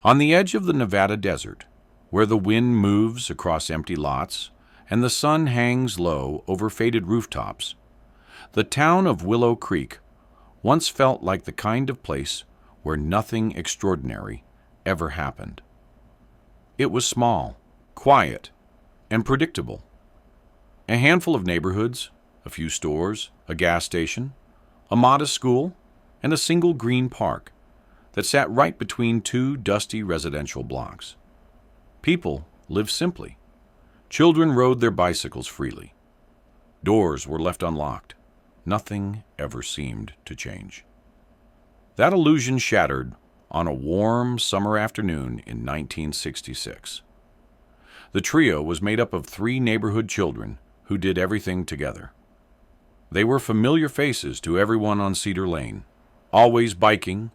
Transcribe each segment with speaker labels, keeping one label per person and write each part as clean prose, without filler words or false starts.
Speaker 1: On the edge of the Nevada desert, where the wind moves across empty lots and the sun hangs low over faded rooftops, the town of Willow Creek once felt like the kind of place where nothing extraordinary ever happened. It was small, quiet, and predictable. A handful of neighborhoods, a few stores, a gas station, a modest school, and a single green park that sat right between two dusty residential blocks. People lived simply. Children rode their bicycles freely. Doors were left unlocked. Nothing ever seemed to change. That illusion shattered on a warm summer afternoon in 1966. The trio was made up of 3 neighborhood children who did everything together. They were familiar faces to everyone on Cedar Lane, always biking,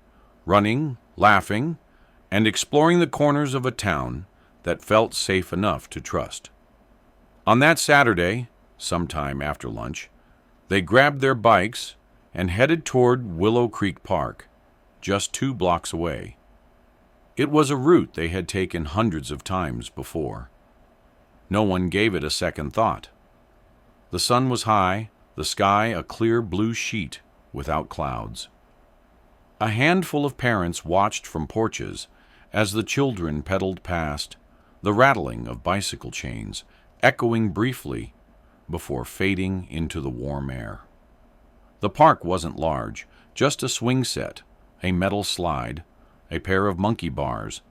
Speaker 1: running, laughing, and exploring the corners of a town that felt safe enough to trust. On that Saturday, sometime after lunch, they grabbed their bikes and headed toward Willow Creek Park, just 2 blocks away. It was a route they had taken hundreds of times before. No one gave it a second thought. The sun was high, the sky a clear blue sheet without clouds. A handful of parents watched from porches as the children pedaled past, the rattling of bicycle chains echoing briefly before fading into the warm air. The park wasn't large, just a swing set, a metal slide, a pair of monkey bars,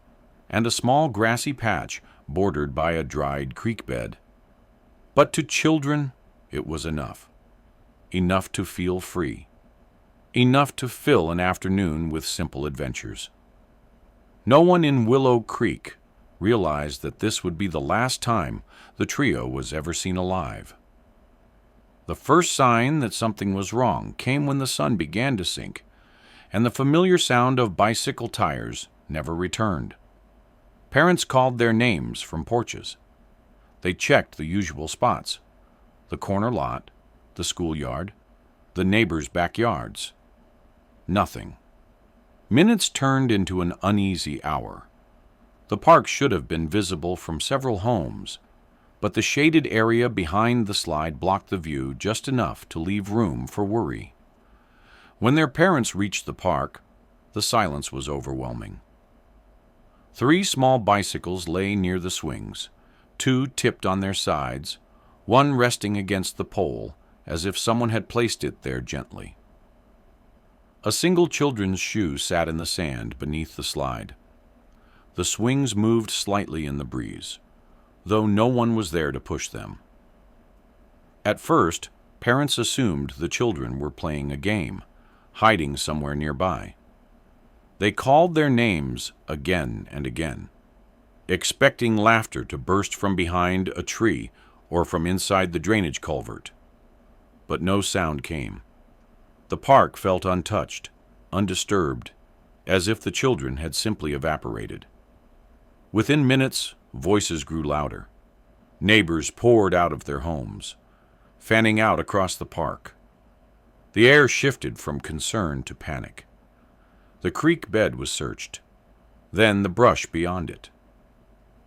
Speaker 1: and a small grassy patch bordered by a dried creek bed. But to children, it was enough. Enough to feel free. Enough to fill an afternoon with simple adventures. No one in Willow Creek realized that this would be the last time the trio was ever seen alive. The first sign that something was wrong came when the sun began to sink, and the familiar sound of bicycle tires never returned. Parents called their names from porches. They checked the usual spots: the corner lot, the schoolyard, the neighbors' backyards. Nothing. Minutes turned into an uneasy hour. The park should have been visible from several homes, but the shaded area behind the slide blocked the view just enough to leave room for worry. When their parents reached the park, the silence was overwhelming. 3 small bicycles lay near the swings, 2 tipped on their sides, one resting against the pole as if someone had placed it there gently. A single children's shoe sat in the sand beneath the slide. The swings moved slightly in the breeze, though no one was there to push them. At first, parents assumed the children were playing a game, hiding somewhere nearby. They called their names again and again, expecting laughter to burst from behind a tree or from inside the drainage culvert. But no sound came. The park felt untouched, undisturbed, as if the children had simply evaporated. Within minutes, voices grew louder. Neighbors poured out of their homes, fanning out across the park. The air shifted from concern to panic. The creek bed was searched, then the brush beyond it.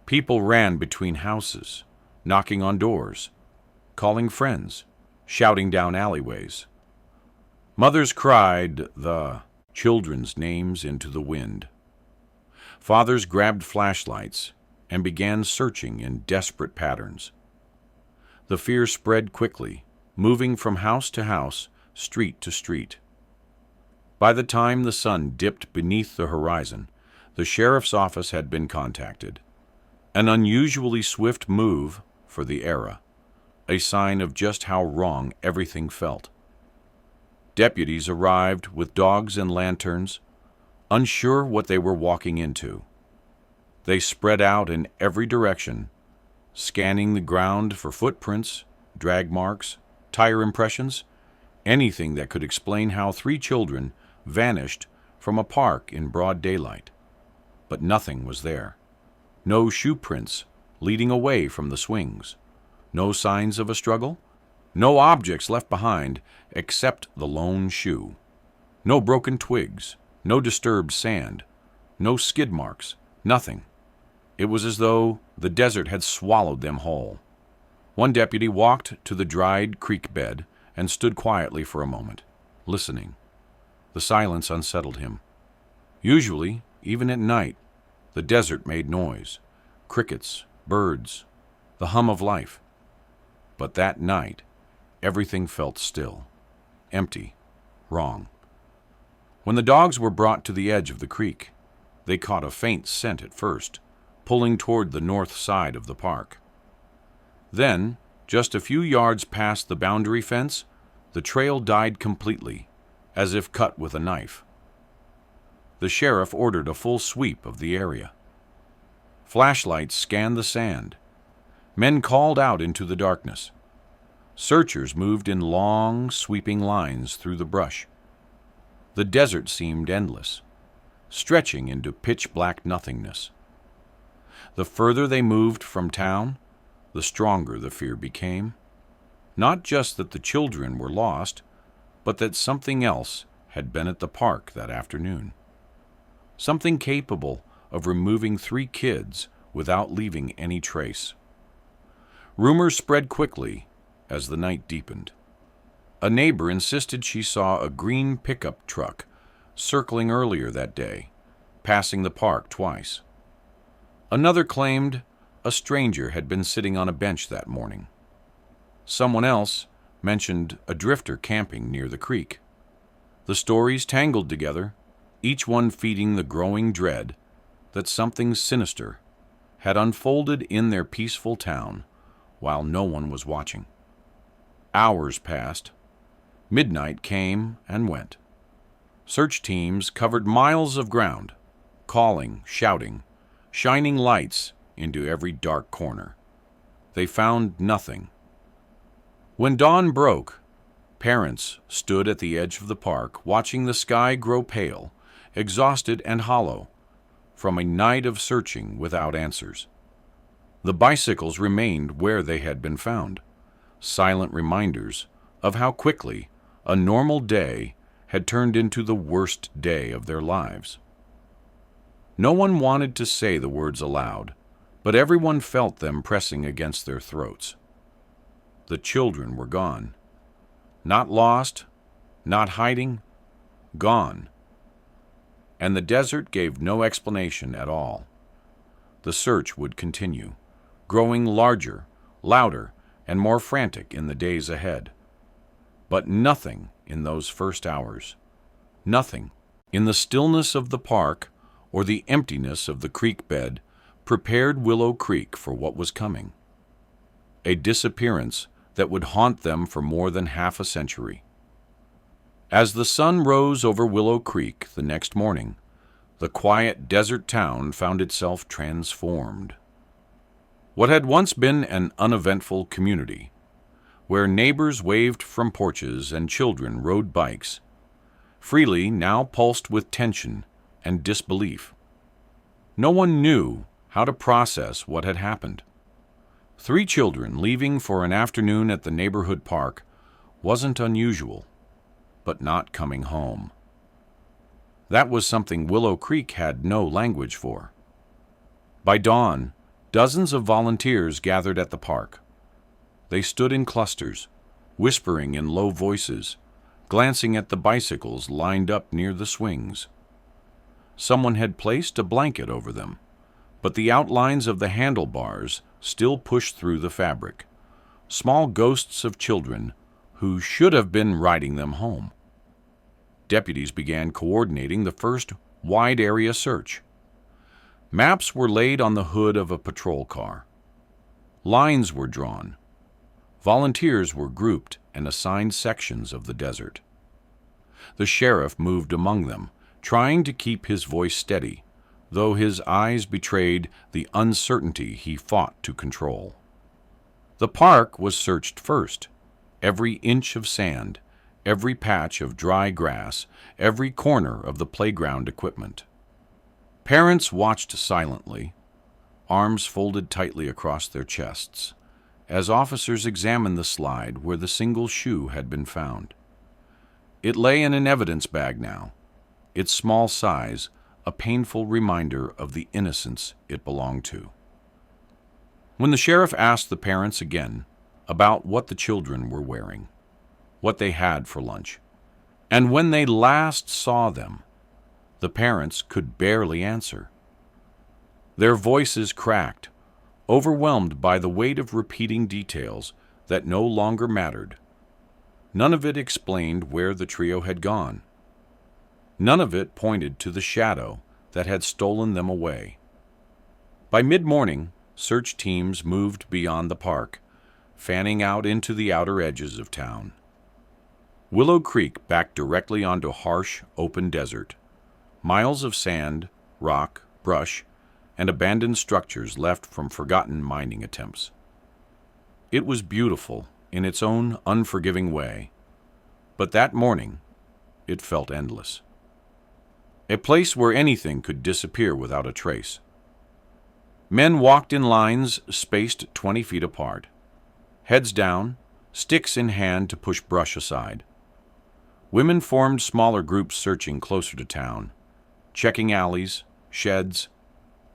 Speaker 1: People ran between houses, knocking on doors, calling friends, shouting down alleyways. Mothers cried the children's names into the wind. Fathers grabbed flashlights and began searching in desperate patterns. The fear spread quickly, moving from house to house, street to street. By the time the sun dipped beneath the horizon, the sheriff's office had been contacted. An unusually swift move for the era, a sign of just how wrong everything felt. Deputies arrived with dogs and lanterns, unsure what they were walking into. They spread out in every direction, scanning the ground for footprints, drag marks, tire impressions, anything that could explain how 3 children vanished from a park in broad daylight. But nothing was there. No shoe prints leading away from the swings. No signs of a struggle. No objects left behind except the lone shoe. No broken twigs. No disturbed sand. No skid marks. Nothing. It was as though the desert had swallowed them whole. One deputy walked to the dried creek bed and stood quietly for a moment, listening. The silence unsettled him. Usually, even at night, the desert made noise, crickets, birds, the hum of life. But that night, everything felt still, empty, wrong. When the dogs were brought to the edge of the creek, they caught a faint scent at first, pulling toward the north side of the park. Then, just a few yards past the boundary fence, the trail died completely, as if cut with a knife. The sheriff ordered a full sweep of the area. Flashlights scanned the sand. Men called out into the darkness. Searchers moved in long, sweeping lines through the brush. The desert seemed endless, stretching into pitch-black nothingness. The further they moved from town, the stronger the fear became. Not just that the children were lost, but that something else had been at the park that afternoon. Something capable of removing 3 kids without leaving any trace. Rumors spread quickly as the night deepened. A neighbor insisted she saw a green pickup truck circling earlier that day, passing the park twice. Another claimed a stranger had been sitting on a bench that morning. Someone else mentioned a drifter camping near the creek. The stories tangled together, each one feeding the growing dread that something sinister had unfolded in their peaceful town while no one was watching. Hours passed. Midnight came and went. Search teams covered miles of ground, calling, shouting, shining lights into every dark corner. They found nothing. When dawn broke, parents stood at the edge of the park, watching the sky grow pale, exhausted and hollow, from a night of searching without answers. The bicycles remained where they had been found, silent reminders of how quickly a normal day had turned into the worst day of their lives. No one wanted to say the words aloud, but everyone felt them pressing against their throats. The children were gone. Not lost, not hiding, gone. And the desert gave no explanation at all. The search would continue, growing larger, louder, and more frantic in the days ahead. But nothing in those first hours, nothing in the stillness of the park or the emptiness of the creek bed prepared Willow Creek for what was coming. A disappearance that would haunt them for more than half a century. As the sun rose over Willow Creek the next morning, the quiet desert town found itself transformed. What had once been an uneventful community, where neighbors waved from porches and children rode bikes, freely now pulsed with tension and disbelief. No one knew how to process what had happened. 3 children leaving for an afternoon at the neighborhood park wasn't unusual, but not coming home. That was something Willow Creek had no language for. By dawn, dozens of volunteers gathered at the park. They stood in clusters, whispering in low voices, glancing at the bicycles lined up near the swings. Someone had placed a blanket over them, but the outlines of the handlebars still pushed through the fabric, small ghosts of children who should have been riding them home. Deputies began coordinating the first wide-area search. Maps were laid on the hood of a patrol car. Lines were drawn. Volunteers were grouped and assigned sections of the desert. The sheriff moved among them, trying to keep his voice steady, though his eyes betrayed the uncertainty he fought to control. The park was searched first. Every inch of sand, every patch of dry grass, every corner of the playground equipment. Parents watched silently, arms folded tightly across their chests, as officers examined the slide where the single shoe had been found. It lay in an evidence bag now, its small size a painful reminder of the innocence it belonged to. When the sheriff asked the parents again about what the children were wearing, what they had for lunch, and when they last saw them, the parents could barely answer. Their voices cracked, overwhelmed by the weight of repeating details that no longer mattered. None of it explained where the trio had gone. None of it pointed to the shadow that had stolen them away. By mid-morning, search teams moved beyond the park, fanning out into the outer edges of town. Willow Creek backed directly onto harsh, open desert. Miles of sand, rock, brush, and abandoned structures left from forgotten mining attempts. It was beautiful in its own unforgiving way, but that morning it felt endless. A place where anything could disappear without a trace. Men walked in lines spaced 20 feet apart, heads down, sticks in hand to push brush aside. Women formed smaller groups searching closer to town, checking alleys, sheds,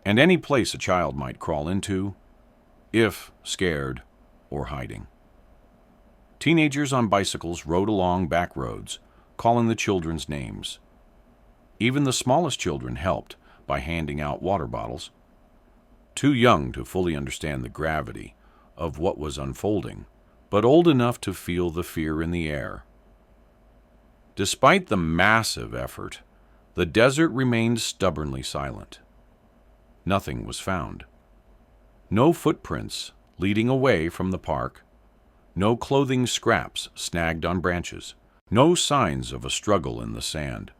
Speaker 1: and any place a child might crawl into, if scared or hiding. Teenagers on bicycles rode along back roads, calling the children's names. Even the smallest children helped by handing out water bottles. Too young to fully understand the gravity of what was unfolding, but old enough to feel the fear in the air. Despite the massive effort, the desert remained stubbornly silent. Nothing was found. No footprints leading away from the park, no clothing scraps snagged on branches, no signs of a struggle in the sand.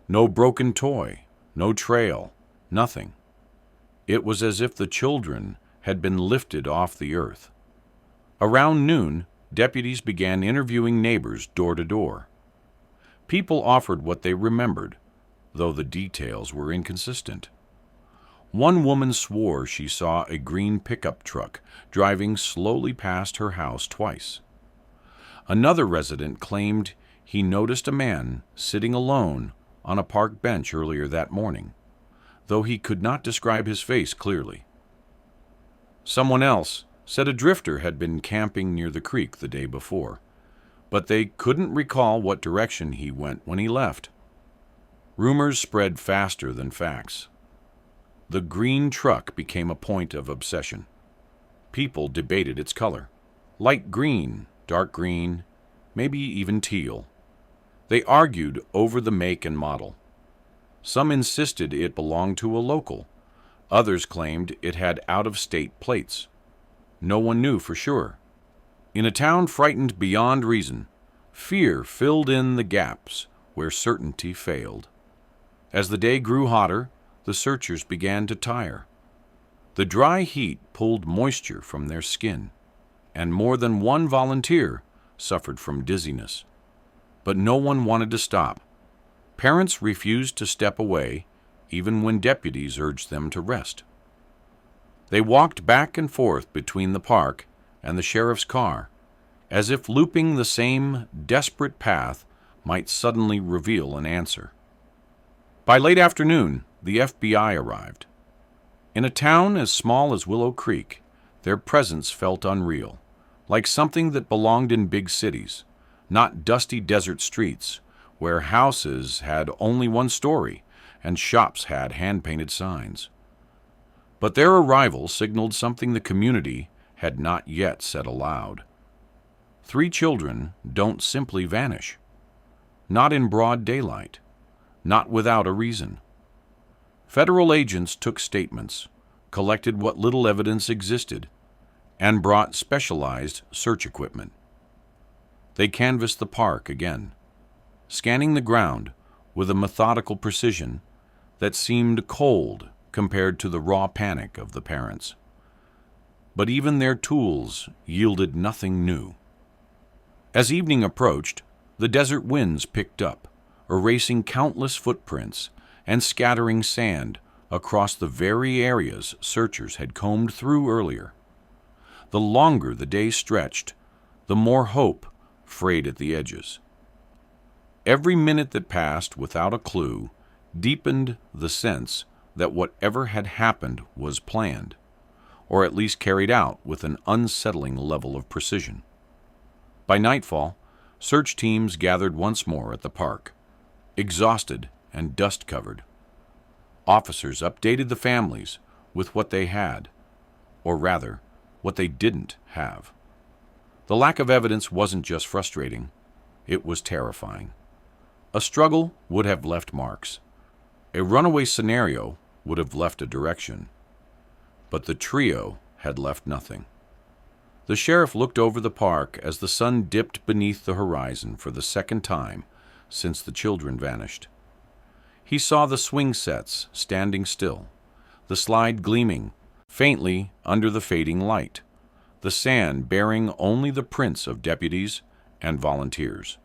Speaker 1: No broken toy, no trail, nothing. It was as if the children had been lifted off the earth. Around noon, deputies began interviewing neighbors door to door. People offered what they remembered, though the details were inconsistent. One woman swore she saw a green pickup truck driving slowly past her house twice. Another resident claimed he noticed a man sitting alone on a park bench earlier that morning, though he could not describe his face clearly. Someone else said a drifter had been camping near the creek the day before, but they couldn't recall what direction he went when he left. Rumors spread faster than facts. The green truck became a point of obsession. People debated its color. Light green, dark green, maybe even teal. They argued over the make and model. Some insisted it belonged to a local. Others claimed it had out-of-state plates. No one knew for sure. In a town frightened beyond reason, fear filled in the gaps where certainty failed. As the day grew hotter, the searchers began to tire. The dry heat pulled moisture from their skin, and more than one volunteer suffered from dizziness. But no one wanted to stop. Parents refused to step away, even when deputies urged them to rest. They walked back and forth between the park and the sheriff's car, as if looping the same desperate path might suddenly reveal an answer. By late afternoon, the FBI arrived. In a town as small as Willow Creek, their presence felt unreal, like something that belonged in big cities, not dusty desert streets where houses had only one story and shops had hand-painted signs. But their arrival signaled something the community had not yet said aloud. 3 children don't simply vanish. Not in broad daylight. Not without a reason. Federal agents took statements, collected what little evidence existed, and brought specialized search equipment. They canvassed the park again, scanning the ground with a methodical precision that seemed cold compared to the raw panic of the parents. But even their tools yielded nothing new. As evening approached, the desert winds picked up, erasing countless footprints and scattering sand across the very areas searchers had combed through earlier. The longer the day stretched, the more hope frayed at the edges. Every minute that passed without a clue deepened the sense that whatever had happened was planned, or at least carried out with an unsettling level of precision. By nightfall, search teams gathered once more at the park, exhausted and dust-covered. Officers updated the families with what they had, or rather, what they didn't have. The lack of evidence wasn't just frustrating, it was terrifying. A struggle would have left marks. A runaway scenario would have left a direction. But the trio had left nothing. The sheriff looked over the park as the sun dipped beneath the horizon for the second time since the children vanished. He saw the swing sets standing still, the slide gleaming faintly under the fading light, the sand bearing only the prints of deputies and volunteers.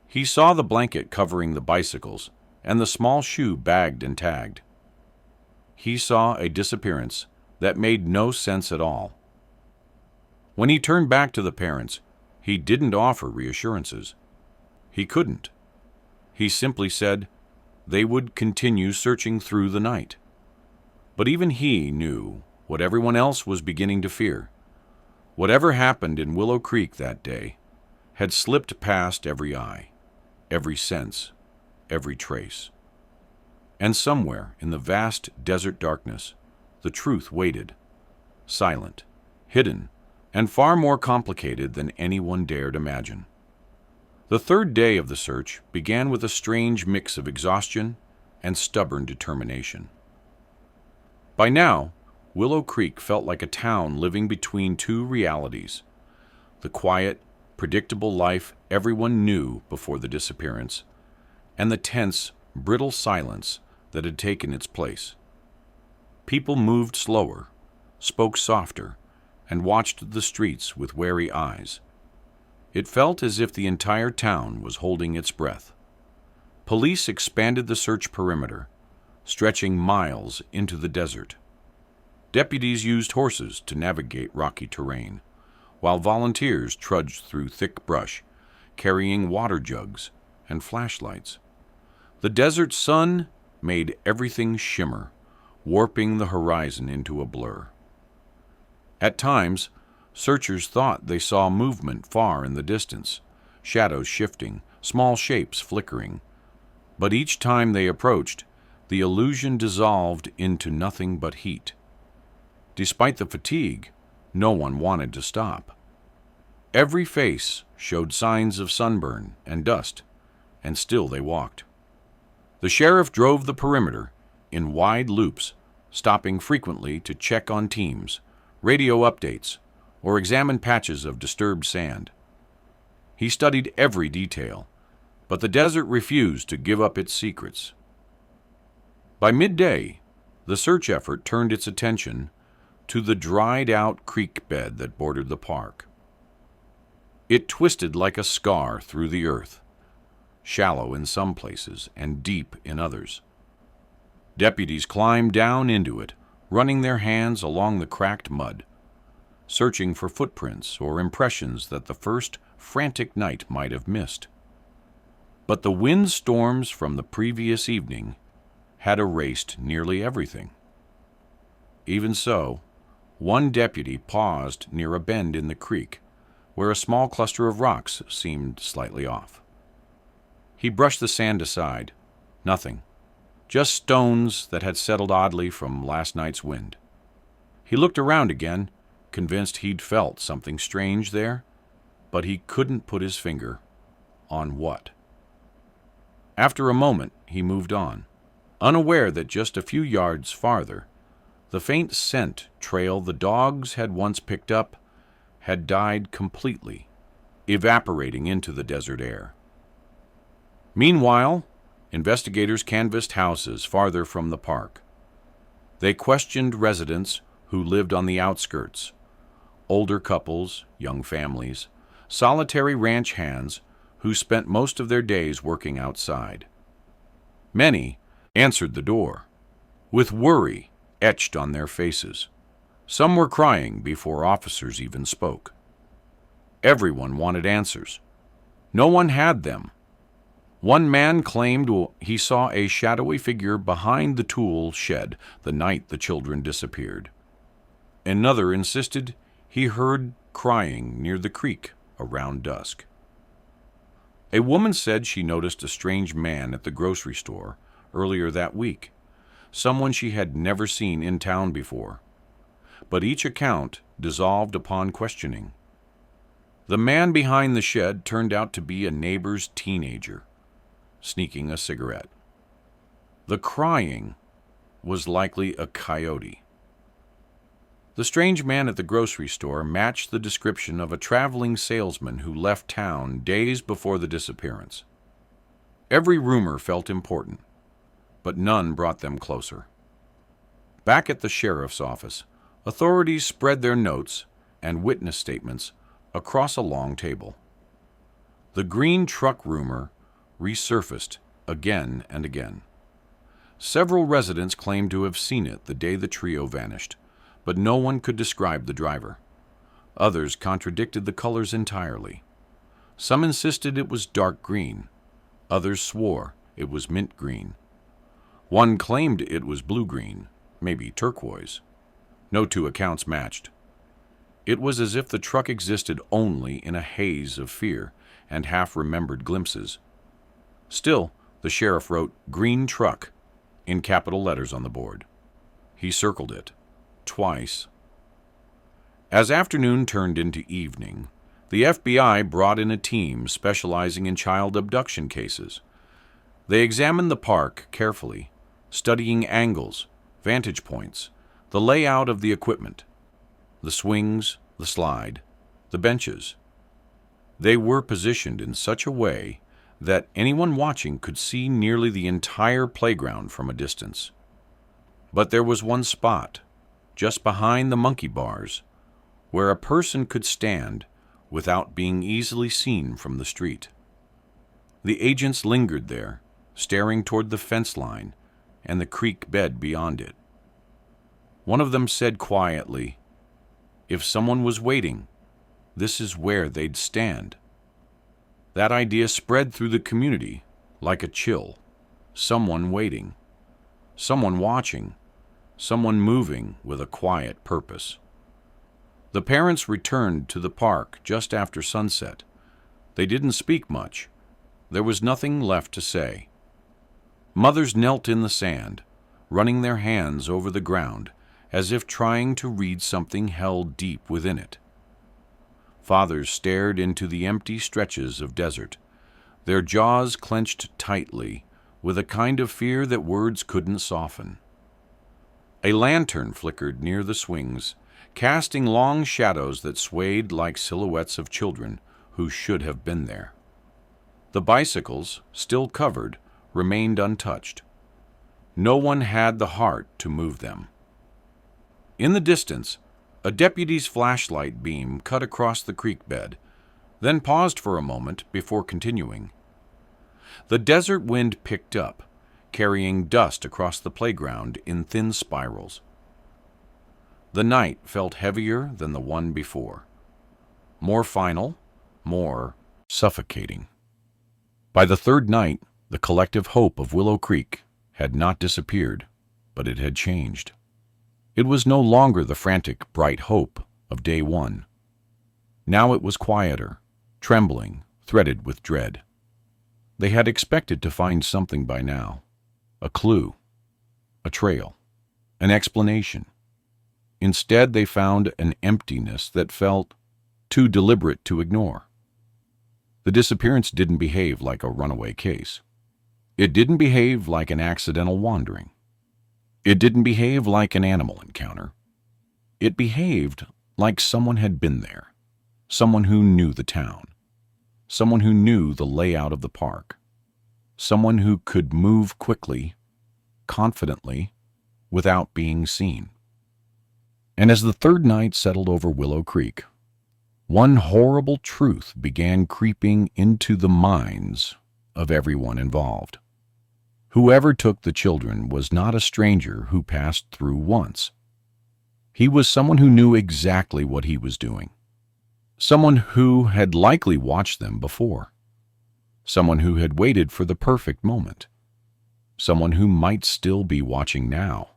Speaker 1: He saw the blanket covering the bicycles and the small shoe bagged and tagged. He saw a disappearance that made no sense at all. When he turned back to the parents, he didn't offer reassurances. He couldn't. He simply said they would continue searching through the night. But even he knew what everyone else was beginning to fear. Whatever happened in Willow Creek that day had slipped past every eye, every sense, every trace. And somewhere in the vast desert darkness, the truth waited, silent, hidden, and far more complicated than anyone dared imagine. The third day of the search began with a strange mix of exhaustion and stubborn determination. By now, Willow Creek felt like a town living between two realities: the quiet, predictable life everyone knew before the disappearance, and the tense, brittle silence that had taken its place. People moved slower, spoke softer, and watched the streets with wary eyes. It felt as if the entire town was holding its breath. Police expanded the search perimeter, stretching miles into the desert. Deputies used horses to navigate rocky terrain, while volunteers trudged through thick brush, carrying water jugs and flashlights. The desert sun made everything shimmer, warping the horizon into a blur. At times, searchers thought they saw movement far in the distance, shadows shifting, small shapes flickering. But each time they approached, the illusion dissolved into nothing but heat. Despite the fatigue, no one wanted to stop. Every face showed signs of sunburn and dust, and still they walked. The sheriff drove the perimeter in wide loops, stopping frequently to check on teams, radio updates, or examine patches of disturbed sand. He studied every detail, but the desert refused to give up its secrets. By midday, the search effort turned its attention to the dried-out creek bed that bordered the park. It twisted like a scar through the earth, shallow in some places and deep in others. Deputies climbed down into it, running their hands along the cracked mud, searching for footprints or impressions that the first frantic night might have missed. But the windstorms from the previous evening had erased nearly everything. Even so, one deputy paused near a bend in the creek, where a small cluster of rocks seemed slightly off. He brushed the sand aside. Nothing. Just stones that had settled oddly from last night's wind. He looked around again, convinced he'd felt something strange there, but he couldn't put his finger on what. After a moment, he moved on, unaware that just a few yards farther, the faint scent trail the dogs had once picked up had died completely, evaporating into the desert air. Meanwhile, investigators canvassed houses farther from the park. They questioned residents who lived on the outskirts, older couples, young families, solitary ranch hands who spent most of their days working outside. Many answered the door, with worry etched on their faces. Some were crying before officers even spoke. Everyone wanted answers. No one had them. One man claimed he saw a shadowy figure behind the tool shed the night the children disappeared. Another insisted he heard crying near the creek around dusk. A woman said she noticed a strange man at the grocery store earlier that week, someone she had never seen in town before. But each account dissolved upon questioning. The man behind the shed turned out to be a neighbor's teenager, sneaking a cigarette. The crying was likely a coyote. The strange man at the grocery store matched the description of a traveling salesman who left town days before the disappearance. Every rumor felt important, but none brought them closer. Back at the sheriff's office, authorities spread their notes and witness statements across a long table. The green truck rumor resurfaced again and again. Several residents claimed to have seen it the day the trio vanished, but no one could describe the driver. Others contradicted the colors entirely. Some insisted it was dark green. Others swore it was mint green. One claimed it was blue-green, maybe turquoise. No two accounts matched. It was as if the truck existed only in a haze of fear and half-remembered glimpses. Still, the sheriff wrote "green truck" in capital letters on the board. He circled it twice. As afternoon turned into evening, the FBI brought in a team specializing in child abduction cases. They examined the park carefully, studying angles, vantage points, the layout of the equipment, the swings, the slide, the benches. They were positioned in such a way that anyone watching could see nearly the entire playground from a distance. But there was one spot, just behind the monkey bars, where a person could stand without being easily seen from the street. The agents lingered there, staring toward the fence line and the creek bed beyond it. One of them said quietly, "If someone was waiting, this is where they'd stand." That idea spread through the community like a chill. Someone waiting, someone watching, someone moving with a quiet purpose. The parents returned to the park just after sunset. They didn't speak much. There was nothing left to say. Mothers knelt in the sand, running their hands over the ground as if trying to read something held deep within it. Fathers stared into the empty stretches of desert, their jaws clenched tightly with a kind of fear that words couldn't soften. A lantern flickered near the swings, casting long shadows that swayed like silhouettes of children who should have been there. The bicycles, still covered, remained untouched. No one had the heart to move them. In the distance, a deputy's flashlight beam cut across the creek bed, then paused for a moment before continuing. The desert wind picked up, carrying dust across the playground in thin spirals. The night felt heavier than the one before. More final, more suffocating. By the third night, the collective hope of Willow Creek had not disappeared, but it had changed. It was no longer the frantic, bright hope of day one. Now it was quieter, trembling, threaded with dread. They had expected to find something by now. A clue, a trail, an explanation. Instead, they found an emptiness that felt too deliberate to ignore. The disappearance didn't behave like a runaway case. It didn't behave like an accidental wandering. It didn't behave like an animal encounter. It behaved like someone had been there, someone who knew the town, someone who knew the layout of the park, someone who could move quickly, confidently, without being seen. And as the third night settled over Willow Creek, one horrible truth began creeping into the minds of everyone involved. Whoever took the children was not a stranger who passed through once. He was someone who knew exactly what he was doing, someone who had likely watched them before. someone who had waited for the perfect moment, someone who might still be watching now.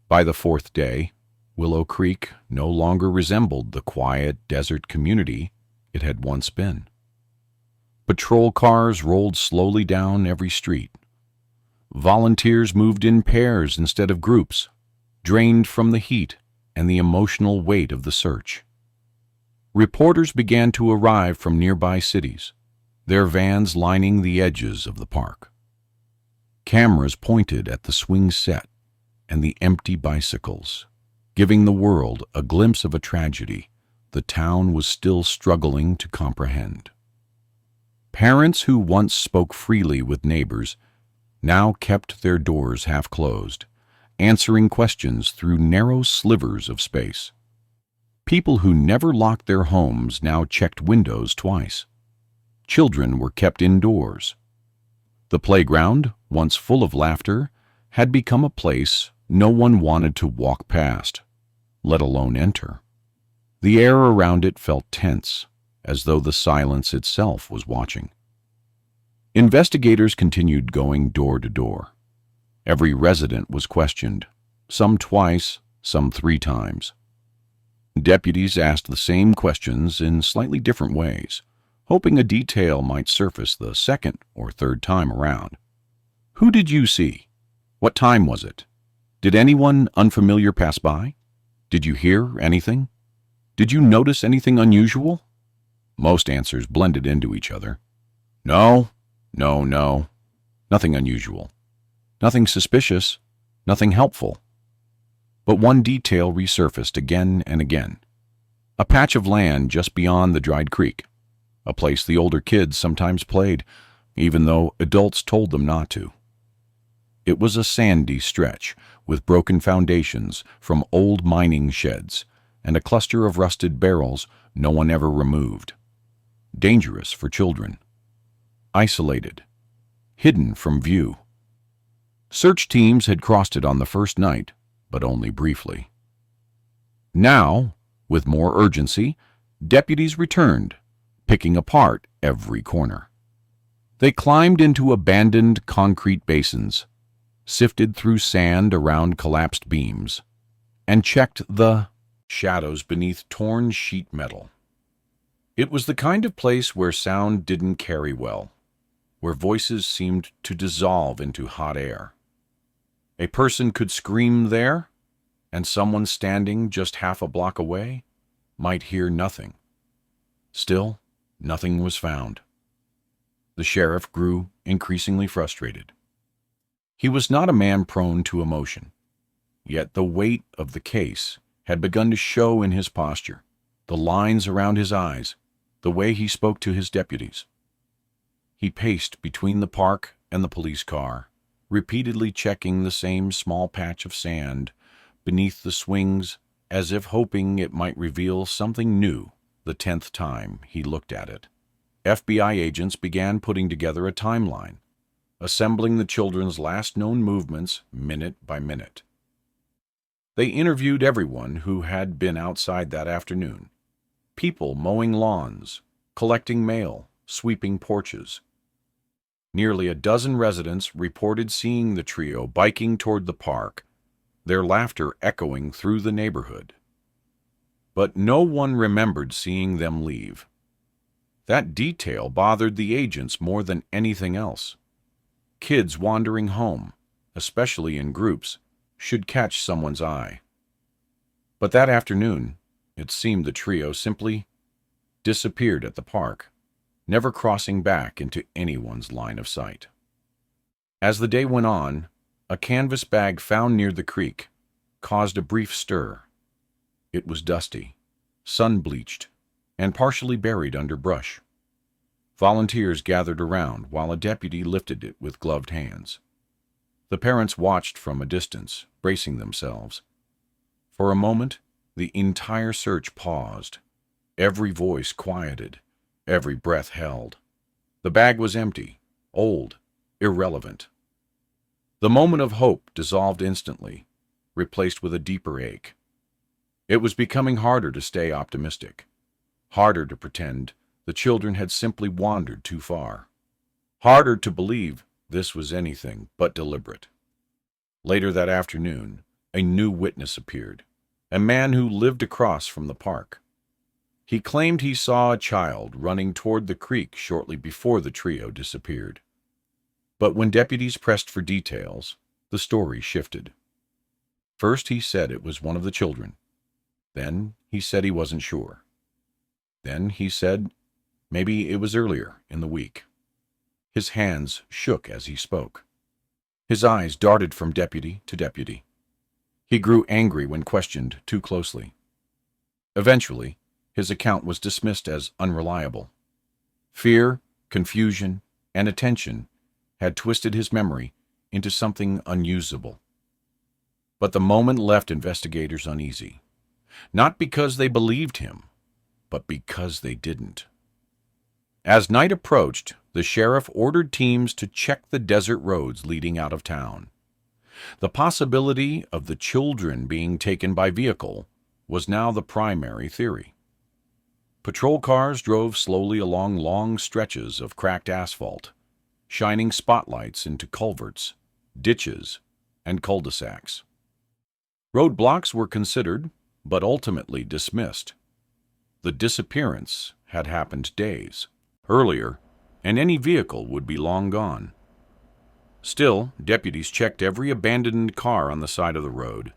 Speaker 1: By the fourth day, Willow Creek no longer resembled the quiet desert community it had once been. Patrol cars rolled slowly down every street. Volunteers moved in pairs instead of groups, drained from the heat and the emotional weight of the search. Reporters began to arrive from nearby cities, their vans lining the edges of the park. Cameras pointed at the swing set and the empty bicycles, giving the world a glimpse of a tragedy the town was still struggling to comprehend. Parents who once spoke freely with neighbors now kept their doors half closed, answering questions through narrow slivers of space. People who never locked their homes now checked windows twice. Children were kept indoors. The playground, once full of laughter, had become a place no one wanted to walk past, let alone enter. The air around it felt tense, as though the silence itself was watching. Investigators continued going door to door. Every resident was questioned, some twice, some 3 times. Deputies asked the same questions in slightly different ways, hoping a detail might surface the second or third time around. Who did you see? What time was it? Did anyone unfamiliar pass by? Did you hear anything? Did you notice anything unusual? Most answers blended into each other. No. Nothing unusual. Nothing suspicious. Nothing helpful. But one detail resurfaced again and again. A patch of land just beyond the dried creek. A place the older kids sometimes played, even though adults told them not to. It was a sandy stretch with broken foundations from old mining sheds and a cluster of rusted barrels no one ever removed. Dangerous for children. Isolated. Hidden from view. Search teams had crossed it on the first night, but only briefly. Now, with more urgency, deputies returned, picking apart every corner. They climbed into abandoned concrete basins, sifted through sand around collapsed beams, and checked the shadows beneath torn sheet metal. It was the kind of place where sound didn't carry well, where voices seemed to dissolve into hot air. A person could scream there, and someone standing just half a block away might hear nothing. Still, nothing was found. The sheriff grew increasingly frustrated. He was not a man prone to emotion, yet the weight of the case had begun to show in his posture, the lines around his eyes, the way he spoke to his deputies. He paced between the park and the police car, repeatedly checking the same small patch of sand beneath the swings as if hoping it might reveal something new the 10th time he looked at it. FBI agents began putting together a timeline, assembling the children's last known movements minute by minute. They interviewed everyone who had been outside that afternoon. People mowing lawns, collecting mail, sweeping porches. Nearly a dozen residents reported seeing the trio biking toward the park, their laughter echoing through the neighborhood. But no one remembered seeing them leave. That detail bothered the agents more than anything else. Kids wandering home, especially in groups, should catch someone's eye. But that afternoon, it seemed the trio simply disappeared at the park, never crossing back into anyone's line of sight. As the day went on, a canvas bag found near the creek caused a brief stir. It was dusty, sun-bleached, and partially buried under brush. Volunteers gathered around while a deputy lifted it with gloved hands. The parents watched from a distance, bracing themselves. For a moment, the entire search paused. Every voice quieted, every breath held. The bag was empty, old, irrelevant. The moment of hope dissolved instantly, replaced with a deeper ache. It was becoming harder to stay optimistic, harder to pretend the children had simply wandered too far. Harder to believe this was anything but deliberate. Later that afternoon, a new witness appeared, a man who lived across from the park. He claimed he saw a child running toward the creek shortly before the trio disappeared. But when deputies pressed for details, the story shifted. First he said it was one of the children. Then he said he wasn't sure. Then he said maybe it was earlier in the week. His hands shook as he spoke. His eyes darted from deputy to deputy. He grew angry when questioned too closely. Eventually, his account was dismissed as unreliable. Fear, confusion, and attention had twisted his memory into something unusable. But the moment left investigators uneasy, not because they believed him, but because they didn't. As night approached, the sheriff ordered teams to check the desert roads leading out of town. The possibility of the children being taken by vehicle was now the primary theory. Patrol cars drove slowly along long stretches of cracked asphalt, shining spotlights into culverts, ditches, and cul-de-sacs. Roadblocks were considered, but ultimately dismissed. The disappearance had happened days earlier, and any vehicle would be long gone. Still, deputies checked every abandoned car on the side of the road,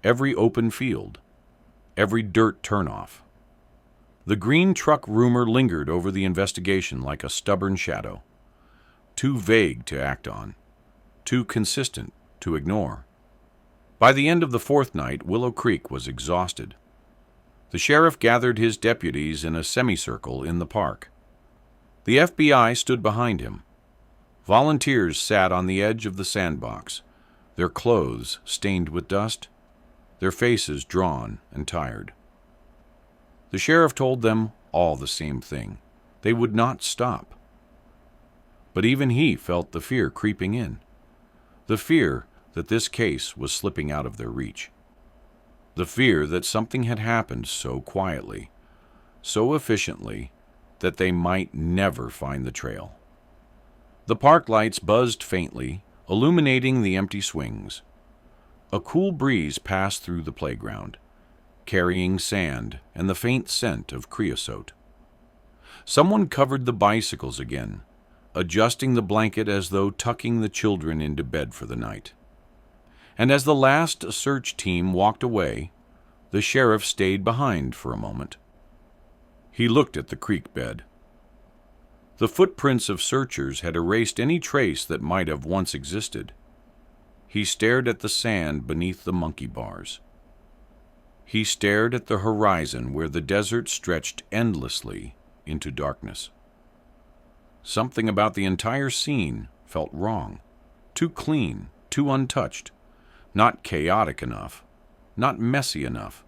Speaker 1: every open field, every dirt turnoff. The green truck rumor lingered over the investigation like a stubborn shadow, too vague to act on, too consistent to ignore. By the end of the fourth night, Willow Creek was exhausted. The sheriff gathered his deputies in a semicircle in the park. The FBI stood behind him. Volunteers sat on the edge of the sandbox, their clothes stained with dust, their faces drawn and tired. The sheriff told them all the same thing. They would not stop. But even he felt the fear creeping in, the fear that this case was slipping out of their reach, the fear that something had happened so quietly, so efficiently, that they might never find the trail. The park lights buzzed faintly, illuminating the empty swings. A cool breeze passed through the playground, carrying sand and the faint scent of creosote. Someone covered the bicycles again, adjusting the blanket as though tucking the children into bed for the night. And as the last search team walked away, the sheriff stayed behind for a moment. He looked at the creek bed. The footprints of searchers had erased any trace that might have once existed. He stared at the sand beneath the monkey bars. He stared at the horizon where the desert stretched endlessly into darkness. Something about the entire scene felt wrong, too clean, too untouched, not chaotic enough, not messy enough,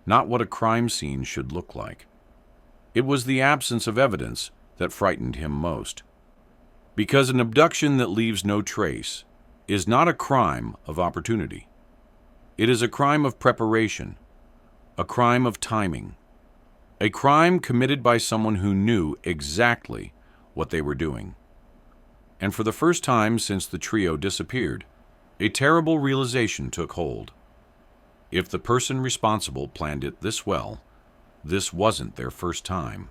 Speaker 1: not what a crime scene should look like. It was the absence of evidence that frightened him most. Because an abduction that leaves no trace is not a crime of opportunity. It is a crime of preparation, a crime of timing, a crime committed by someone who knew exactly what they were doing. And for the first time since the trio disappeared, a terrible realization took hold. If the person responsible planned it this well, this wasn't their first time,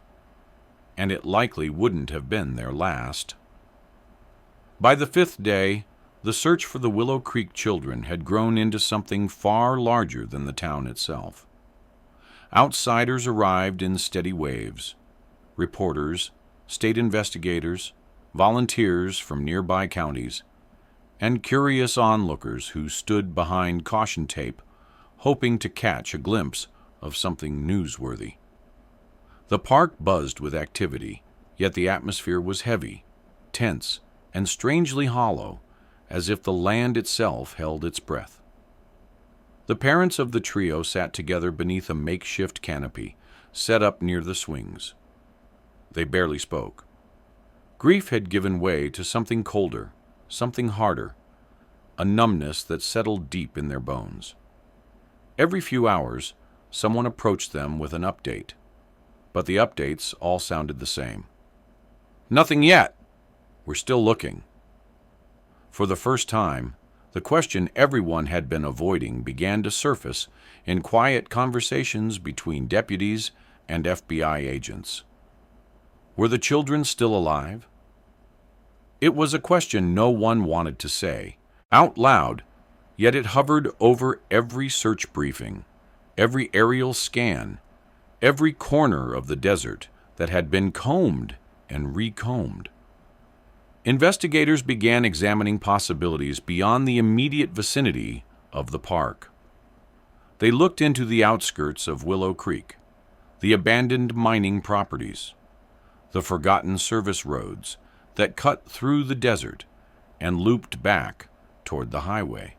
Speaker 1: and it likely wouldn't have been their last. By the fifth day, the search for the Willow Creek children had grown into something far larger than the town itself. Outsiders arrived in steady waves: reporters, state investigators, volunteers from nearby counties, and curious onlookers who stood behind caution tape, hoping to catch a glimpse of something newsworthy. The park buzzed with activity, yet the atmosphere was heavy, tense, and strangely hollow, as if the land itself held its breath. The parents of the trio sat together beneath a makeshift canopy set up near the swings. They barely spoke. Grief had given way to something colder, something harder, a numbness that settled deep in their bones. Every few hours, someone approached them with an update, but the updates all sounded the same. "Nothing yet." "We're still looking." For the first time, the question everyone had been avoiding began to surface in quiet conversations between deputies and FBI agents. Were the children still alive? It was a question no one wanted to say out loud, yet it hovered over every search briefing, every aerial scan, every corner of the desert that had been combed and recombed. Investigators began examining possibilities beyond the immediate vicinity of the park. They looked into the outskirts of Willow Creek, the abandoned mining properties, the forgotten service roads that cut through the desert and looped back toward the highway.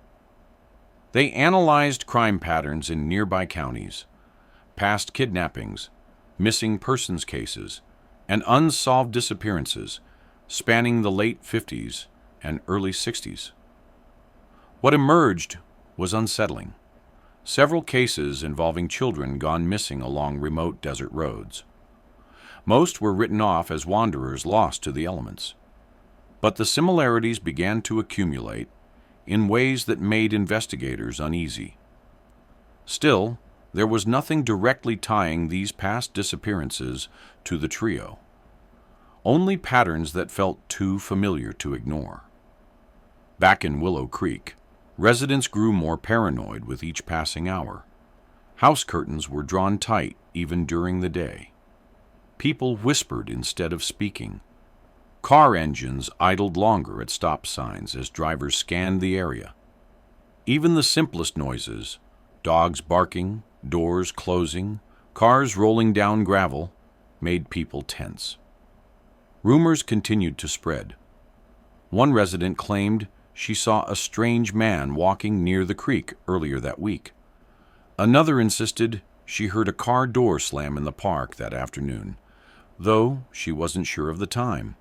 Speaker 1: They analyzed crime patterns in nearby counties, past kidnappings, missing persons cases, and unsolved disappearances spanning the late 50s and early 60s. What emerged was unsettling. Several cases involving children gone missing along remote desert roads. Most were written off as wanderers lost to the elements. But the similarities began to accumulate in ways that made investigators uneasy. Still, there was nothing directly tying these past disappearances to the trio. Only patterns that felt too familiar to ignore. Back in Willow Creek, residents grew more paranoid with each passing hour. House curtains were drawn tight even during the day. People whispered instead of speaking. Car engines idled longer at stop signs as drivers scanned the area. Even the simplest noises, dogs barking, doors closing, cars rolling down gravel, made people tense. Rumors continued to spread. One resident claimed she saw a strange man walking near the creek earlier that week. Another insisted she heard a car door slam in the park that afternoon, though she wasn't sure of the time.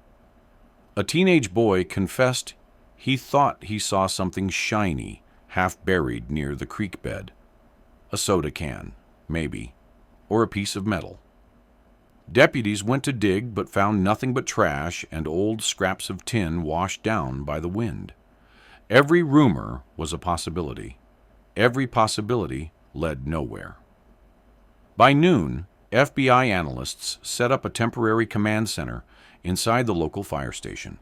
Speaker 1: A teenage boy confessed he thought he saw something shiny half buried near the creek bed. A soda can, maybe, or a piece of metal. Deputies went to dig but found nothing but trash and old scraps of tin washed down by the wind. Every rumor was a possibility. Every possibility led nowhere. By noon, FBI analysts set up a temporary command center inside the local fire station.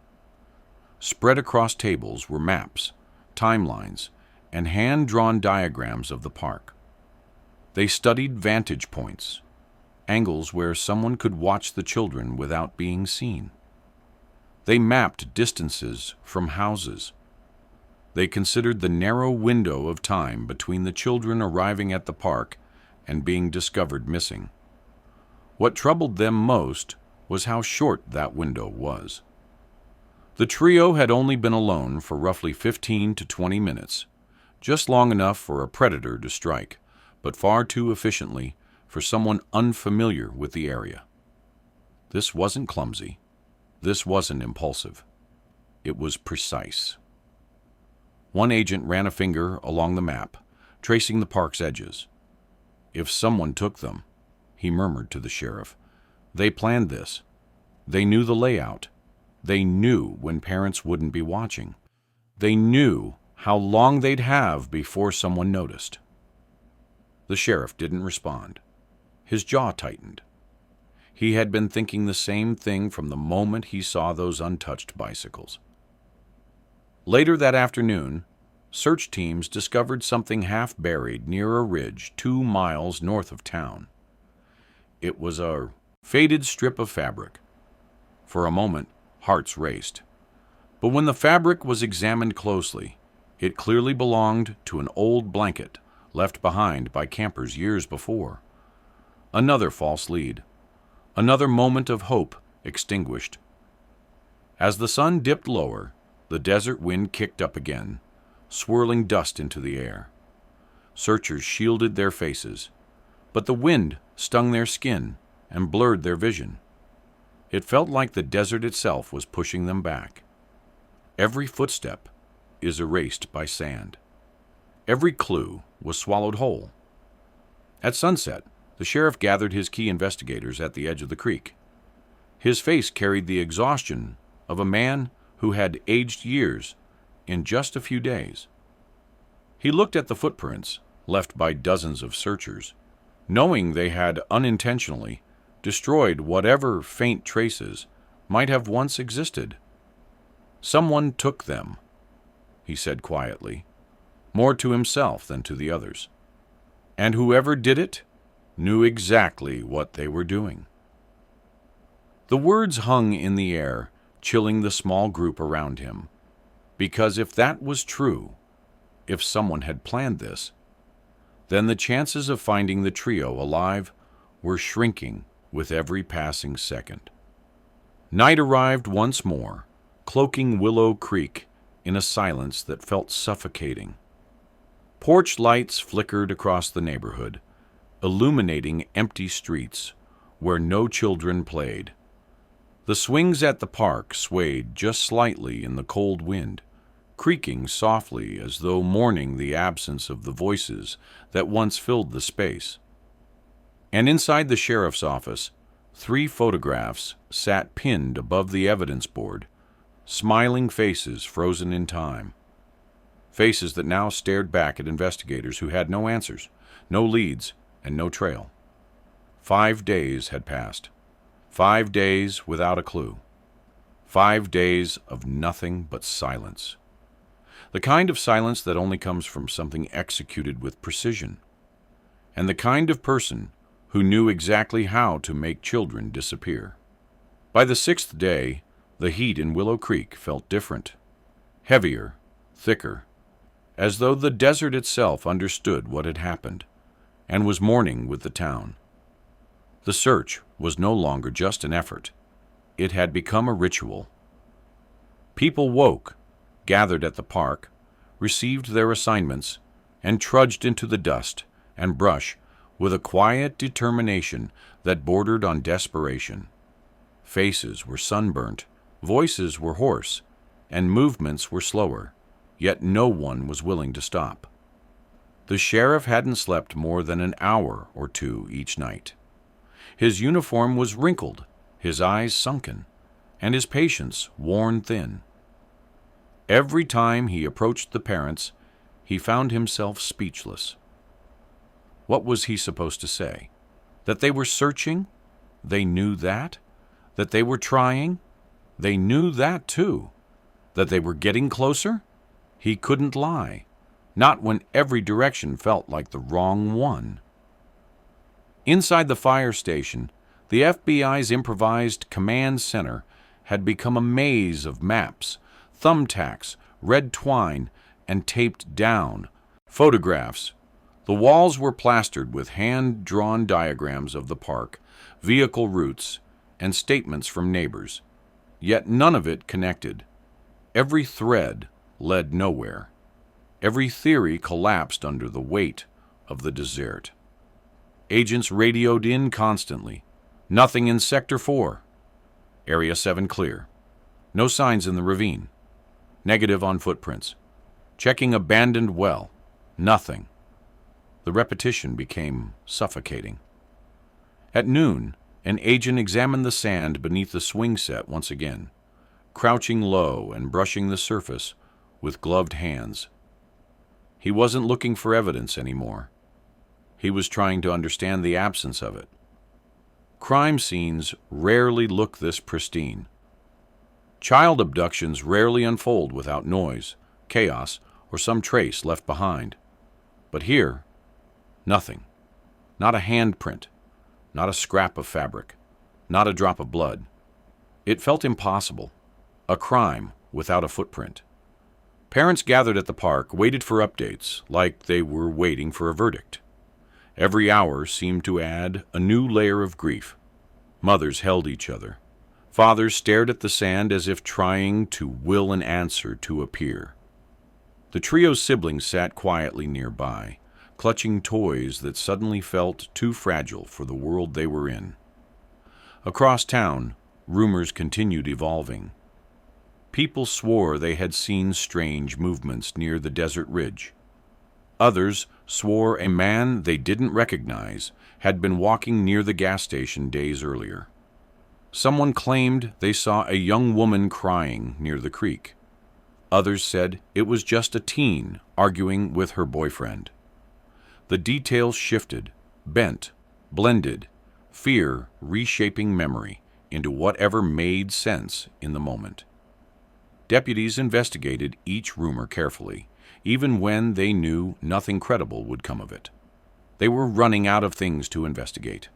Speaker 1: Spread across tables were maps, timelines, and hand-drawn diagrams of the park. They studied vantage points, angles where someone could watch the children without being seen. They mapped distances from houses. They considered the narrow window of time between the children arriving at the park and being discovered missing. What troubled them most was how short that window was. The trio had only been alone for roughly 15 to 20 minutes, just long enough for a predator to strike, but far too efficiently for someone unfamiliar with the area. This wasn't clumsy. This wasn't impulsive. It was precise. One agent ran a finger along the map, tracing the park's edges. "If someone took them," he murmured to the sheriff. "They planned this. They knew the layout. They knew when parents wouldn't be watching. They knew how long they'd have before someone noticed." The sheriff didn't respond. His jaw tightened. He had been thinking the same thing from the moment he saw those untouched bicycles. Later that afternoon, search teams discovered something half buried near a ridge 2 miles north of town. It was a faded strip of fabric. For a moment, hearts raced. But when the fabric was examined closely, it clearly belonged to an old blanket left behind by campers years before. Another false lead. Another moment of hope extinguished. As the sun dipped lower, the desert wind kicked up again, swirling dust into the air. Searchers shielded their faces, but the wind stung their skin and blurred their vision. It felt like the desert itself was pushing them back. Every footstep is erased by sand. Every clue was swallowed whole. At sunset, the sheriff gathered his key investigators at the edge of the creek. His face carried the exhaustion of a man who had aged years in just a few days. He looked at the footprints left by dozens of searchers, knowing they had unintentionally destroyed whatever faint traces might have once existed. "Someone took them," he said quietly, more to himself than to the others. "And whoever did it knew exactly what they were doing." The words hung in the air, chilling the small group around him, because if that was true, if someone had planned this, then the chances of finding the trio alive were shrinking with every passing second. Night arrived once more, cloaking Willow Creek in a silence that felt suffocating. Porch lights flickered across the neighborhood, illuminating empty streets where no children played. The swings at the park swayed just slightly in the cold wind, creaking softly as though mourning the absence of the voices that once filled the space. And inside the sheriff's office, 3 photographs sat pinned above the evidence board, smiling faces frozen in time. Faces that now stared back at investigators who had no answers, no leads, and no trail. 5 days had passed. 5 days without a clue. 5 days of nothing but silence. The kind of silence that only comes from something executed with precision. And the kind of person who knew exactly how to make children disappear. By the 6th day, the heat in Willow Creek felt different. Heavier, thicker, as though the desert itself understood what had happened and was mourning with the town. The search was no longer just an effort. It had become a ritual. People woke, gathered at the park, received their assignments, and trudged into the dust and brush with a quiet determination that bordered on desperation. Faces were sunburnt, voices were hoarse, and movements were slower, yet no one was willing to stop. The sheriff hadn't slept more than an hour or 2 each night. His uniform was wrinkled, his eyes sunken, and his patience worn thin. Every time he approached the parents, he found himself speechless. What was he supposed to say? That they were searching? They knew that? That they were trying? They knew that too. That they were getting closer? He couldn't lie. Not when every direction felt like the wrong one. Inside the fire station, the FBI's improvised command center had become a maze of maps, thumbtacks, red twine, and taped down photographs. The walls were plastered with hand-drawn diagrams of the park, vehicle routes, and statements from neighbors. Yet none of it connected. Every thread led nowhere. Every theory collapsed under the weight of the desert. Agents radioed in constantly. Nothing in Sector 4. Area 7 clear. No signs in the ravine. Negative on footprints. Checking abandoned well. Nothing. The repetition became suffocating. At noon, an agent examined the sand beneath the swing set once again, crouching low and brushing the surface with gloved hands. He wasn't looking for evidence anymore. He was trying to understand the absence of it. Crime scenes rarely look this pristine. Child abductions rarely unfold without noise, chaos, or some trace left behind. But here, nothing. Not a handprint, not a scrap of fabric, not a drop of blood. It felt impossible. A crime without a footprint. Parents gathered at the park waited for updates, like they were waiting for a verdict. Every hour seemed to add a new layer of grief. Mothers held each other. Fathers stared at the sand as if trying to will an answer to appear. The trio's siblings sat quietly nearby, clutching toys that suddenly felt too fragile for the world they were in. Across town, rumors continued evolving. People swore they had seen strange movements near the desert ridge. Others swore a man they didn't recognize had been walking near the gas station days earlier. Someone claimed they saw a young woman crying near the creek. Others said it was just a teen arguing with her boyfriend. The details shifted, bent, blended, fear reshaping memory into whatever made sense in the moment. Deputies investigated each rumor carefully, even when they knew nothing credible would come of it. They were running out of things to investigate.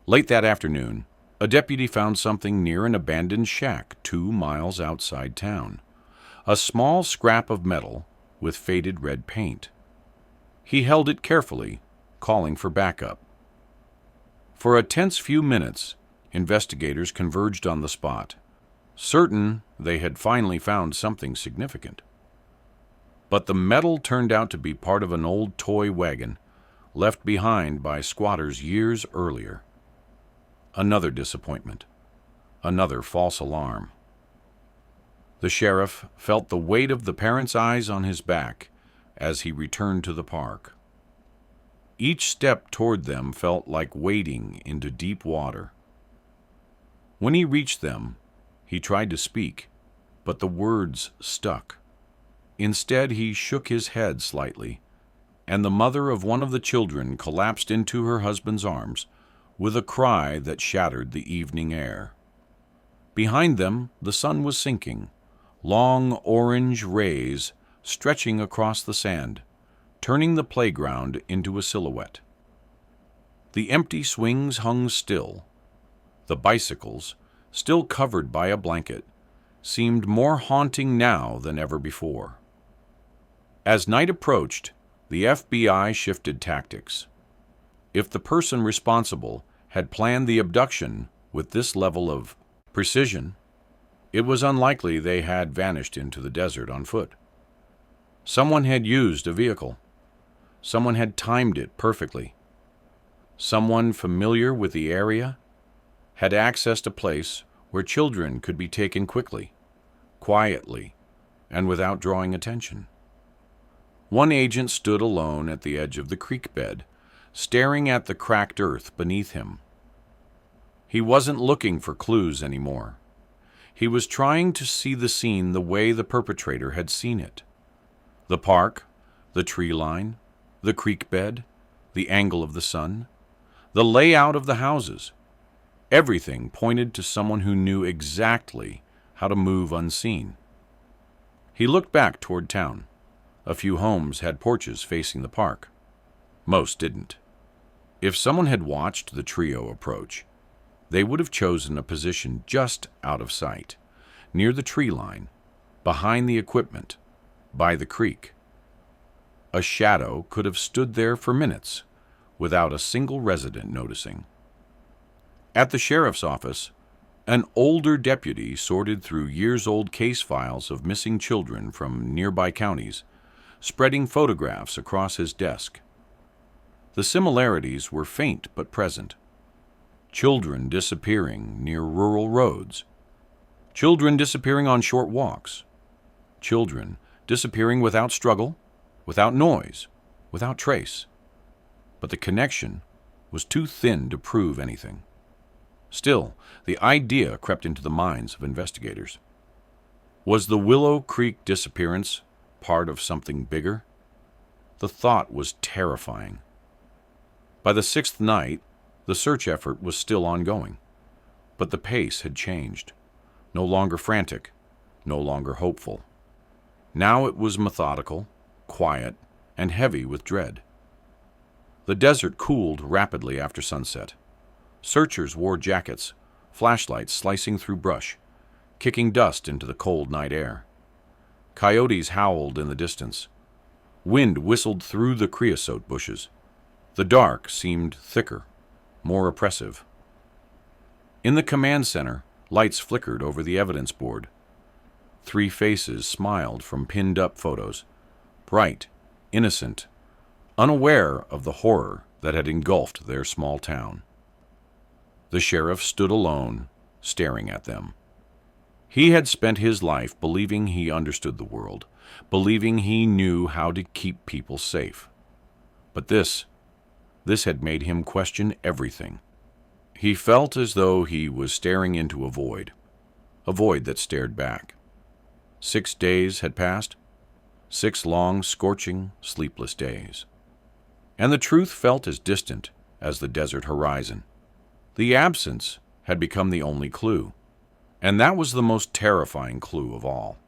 Speaker 1: Late that afternoon, a deputy found something near an abandoned shack 2 miles outside town. A small scrap of metal with faded red paint. He held it carefully, calling for backup. For a tense few minutes, investigators converged on the spot, certain they had finally found something significant. But the metal turned out to be part of an old toy wagon left behind by squatters years earlier. Another disappointment. Another false alarm. The sheriff felt the weight of the parents' eyes on his back as he returned to the park. Each step toward them felt like wading into deep water. When he reached them, he tried to speak, but the words stuck. Instead, he shook his head slightly, and the mother of one of the children collapsed into her husband's arms with a cry that shattered the evening air. Behind them, the sun was sinking, long orange rays stretching across the sand, turning the playground into a silhouette. The empty swings hung still. The bicycles, still covered by a blanket, seemed more haunting now than ever before. As night approached, the FBI shifted tactics. If the person responsible had planned the abduction with this level of precision, it was unlikely they had vanished into the desert on foot. Someone had used a vehicle. Someone had timed it perfectly. Someone familiar with the area had accessed a place where children could be taken quickly, quietly, and without drawing attention. One agent stood alone at the edge of the creek bed, staring at the cracked earth beneath him. He wasn't looking for clues anymore. He was trying to see the scene the way the perpetrator had seen it. The park, the tree line, the creek bed, the angle of the sun, the layout of the houses. Everything pointed to someone who knew exactly how to move unseen. He looked back toward town. A few homes had porches facing the park. Most didn't. If someone had watched the trio approach, they would have chosen a position just out of sight, near the tree line, behind the equipment, by the creek. A shadow could have stood there for minutes without a single resident noticing. At the sheriff's office, an older deputy sorted through years-old case files of missing children from nearby counties, spreading photographs across his desk. The similarities were faint but present. Children disappearing near rural roads. Children disappearing on short walks. Children disappearing without struggle, without noise, without trace. But the connection was too thin to prove anything. Still, the idea crept into the minds of investigators. Was the Willow Creek disappearance part of something bigger? The thought was terrifying. By the 6th night, the search effort was still ongoing, but the pace had changed. No longer frantic, no longer hopeful. Now it was methodical, quiet, and heavy with dread. The desert cooled rapidly after sunset. Searchers wore jackets, flashlights slicing through brush, kicking dust into the cold night air. Coyotes howled in the distance. Wind whistled through the creosote bushes. The dark seemed thicker, more oppressive. In the command center, lights flickered over the evidence board. 3 faces smiled from pinned-up photos, bright, innocent, unaware of the horror that had engulfed their small town. The sheriff stood alone, staring at them. He had spent his life believing he understood the world, believing he knew how to keep people safe. But this had made him question everything. He felt as though he was staring into a void that stared back. 6 days had passed, 6 long, scorching, sleepless days. And the truth felt as distant as the desert horizon. The absence had become the only clue, and that was the most terrifying clue of all.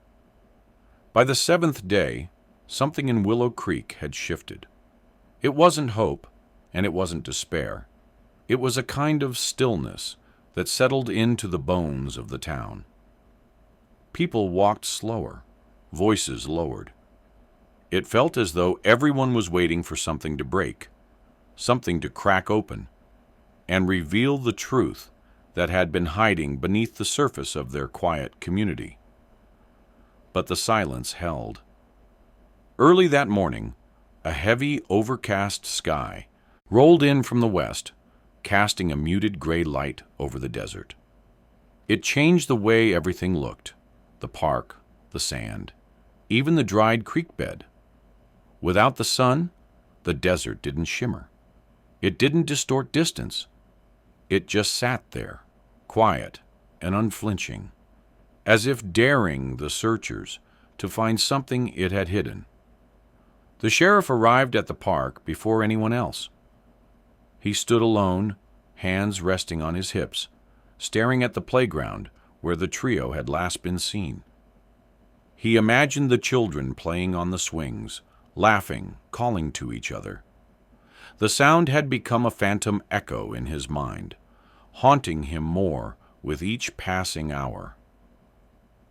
Speaker 1: By the 7th day, something in Willow Creek had shifted. It wasn't hope, and it wasn't despair. It was a kind of stillness that settled into the bones of the town. People walked slower, voices lowered. It felt as though everyone was waiting for something to break, something to crack open, and reveal the truth that had been hiding beneath the surface of their quiet community. But the silence held. Early that morning, a heavy, overcast sky rolled in from the west, casting a muted gray light over the desert. It changed the way everything looked: the park, the sand, even the dried creek bed. Without the sun, the desert didn't shimmer. It didn't distort distance. It just sat there, quiet and unflinching, as if daring the searchers to find something it had hidden. The sheriff arrived at the park before anyone else. He stood alone, hands resting on his hips, staring at the playground where the trio had last been seen. He imagined the children playing on the swings, laughing, calling to each other. The sound had become a phantom echo in his mind, haunting him more with each passing hour.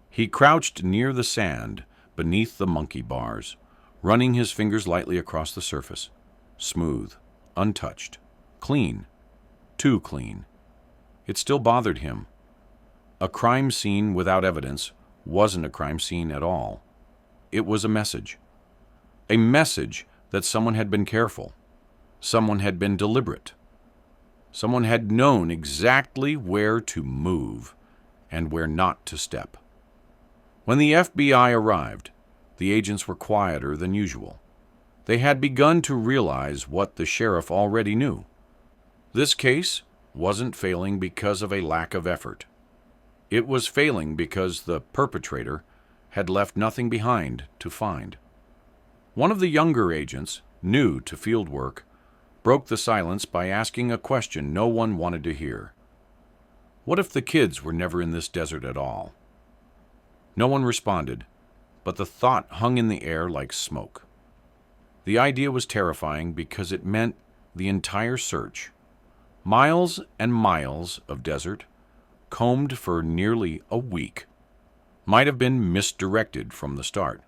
Speaker 1: He crouched near the sand beneath the monkey bars, running his fingers lightly across the surface, smooth, untouched, clean, too clean. It still bothered him. A crime scene without evidence wasn't a crime scene at all. It was a message that someone had been careful, someone had been deliberate, someone had known exactly where to move and where not to step. When the FBI arrived, the agents were quieter than usual. They had begun to realize what the sheriff already knew. This case wasn't failing because of a lack of effort. It was failing because the perpetrator had left nothing behind to find. One of the younger agents, new to field work, broke the silence by asking a question no one wanted to hear. What if the kids were never in this desert at all? No one responded, but the thought hung in the air like smoke. The idea was terrifying because it meant the entire search, miles and miles of desert, combed for nearly a week, might have been misdirected from the start.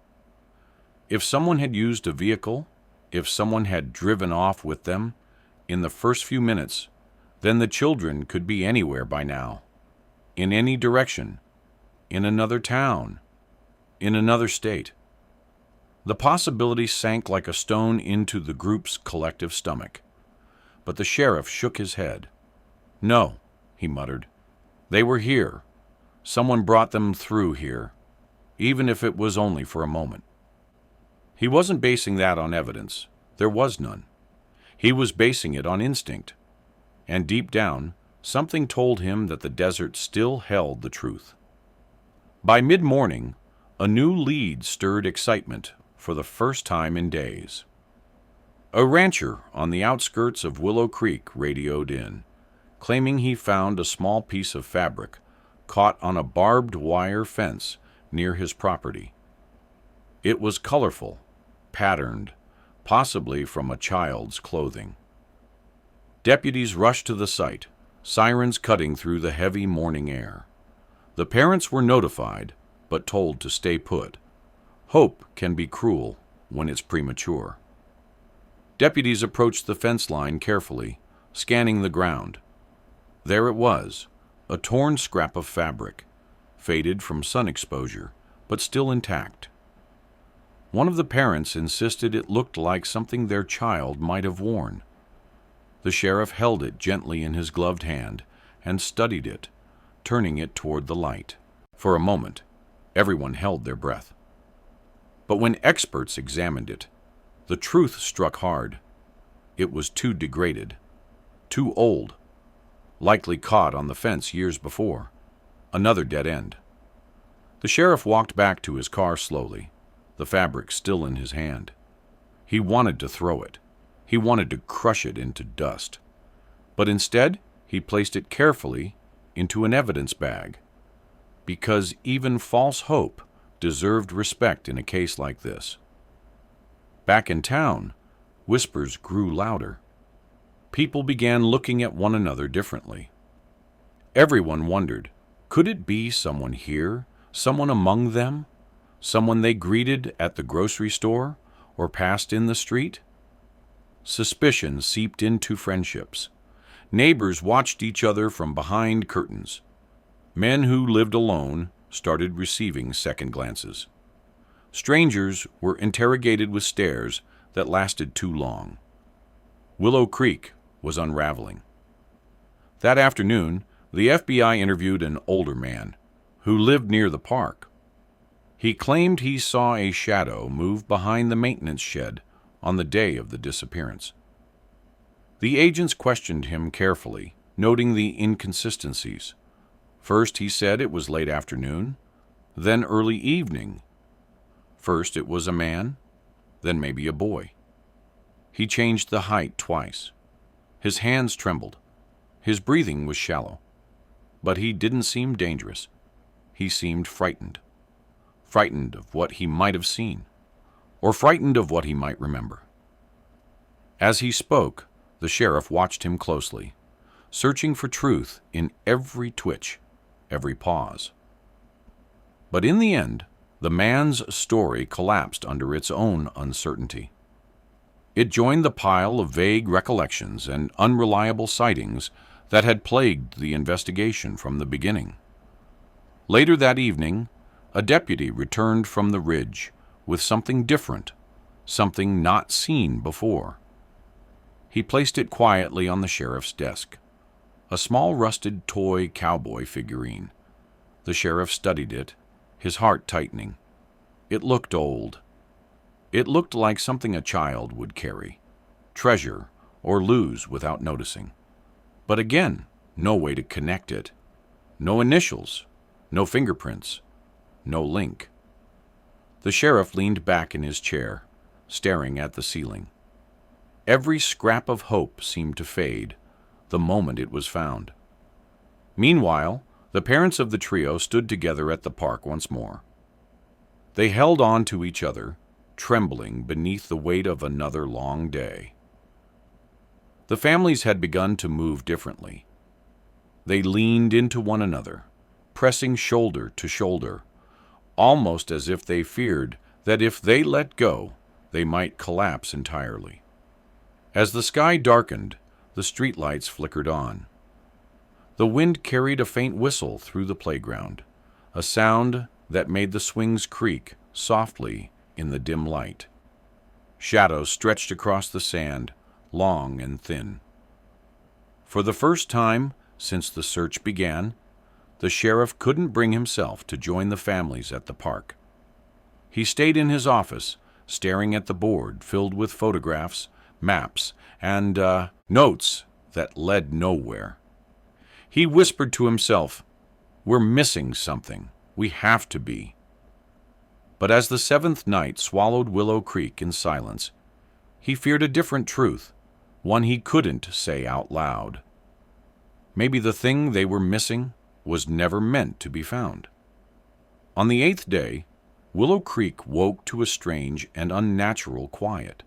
Speaker 1: If someone had used a vehicle, if someone had driven off with them in the first few minutes, then the children could be anywhere by now, in any direction, in another town, in another state. The possibility sank like a stone into the group's collective stomach. But the sheriff shook his head. No, he muttered. They were here. Someone brought them through here, even if it was only for a moment. He wasn't basing that on evidence. There was none. He was basing it on instinct. And deep down, something told him that the desert still held the truth. By mid-morning, a new lead stirred excitement for the first time in days. A rancher on the outskirts of Willow Creek radioed in, claiming he found a small piece of fabric caught on a barbed wire fence near his property. It was colorful, patterned, possibly from a child's clothing. Deputies rushed to the site, sirens cutting through the heavy morning air. The parents were notified, but told to stay put. Hope can be cruel when it's premature. Deputies approached the fence line carefully, scanning the ground. There it was, a torn scrap of fabric, faded from sun exposure, but still intact. One of the parents insisted it looked like something their child might have worn. The sheriff held it gently in his gloved hand and studied it, turning it toward the light. For a moment, everyone held their breath. But when experts examined it, the truth struck hard. It was too degraded, too old, likely caught on the fence years before. Another dead end. The sheriff walked back to his car slowly, the fabric still in his hand. He wanted to throw it. He wanted to crush it into dust. But instead, he placed it carefully into an evidence bag, because even false hope deserved respect in a case like this. Back in town, whispers grew louder. People began looking at one another differently. Everyone wondered, could it be someone here, someone among them, someone they greeted at the grocery store or passed in the street? Suspicion seeped into friendships. Neighbors watched each other from behind curtains. Men who lived alone started receiving second glances. Strangers were interrogated with stares that lasted too long. Willow Creek was unraveling. That afternoon, the FBI interviewed an older man who lived near the park. He claimed he saw a shadow move behind the maintenance shed on the day of the disappearance. The agents questioned him carefully, noting the inconsistencies. First, he said it was late afternoon, then early evening. First, it was a man, then maybe a boy. He changed the height twice. His hands trembled. His breathing was shallow. But he didn't seem dangerous. He seemed frightened. Frightened of what he might have seen, or frightened of what he might remember. As he spoke, the sheriff watched him closely, searching for truth in every twitch, every pause. But in the end, the man's story collapsed under its own uncertainty. It joined the pile of vague recollections and unreliable sightings that had plagued the investigation from the beginning. Later that evening, a deputy returned from the ridge with something different, something not seen before. He placed it quietly on the sheriff's desk, a small rusted toy cowboy figurine. The sheriff studied it, his heart tightening. It looked old. It looked like something a child would carry, treasure, or lose without noticing. But again, no way to connect it. No initials, no fingerprints, no link. The sheriff leaned back in his chair, staring at the ceiling. Every scrap of hope seemed to fade the moment it was found. Meanwhile, the parents of the trio stood together at the park once more. They held on to each other, trembling beneath the weight of another long day. The families had begun to move differently. They leaned into one another, pressing shoulder to shoulder, almost as if they feared that if they let go, they might collapse entirely. As the sky darkened, the streetlights flickered on. The wind carried a faint whistle through the playground, a sound that made the swings creak softly in the dim light. Shadows stretched across the sand, long and thin. For the first time since the search began, the sheriff couldn't bring himself to join the families at the park. He stayed in his office, staring at the board filled with photographs, maps, and notes that led nowhere. He whispered to himself, "We're missing something. We have to be." But as the seventh night swallowed Willow Creek in silence, he feared a different truth, one he couldn't say out loud. Maybe the thing they were missing was never meant to be found. On the eighth day, Willow Creek woke to a strange and unnatural quiet.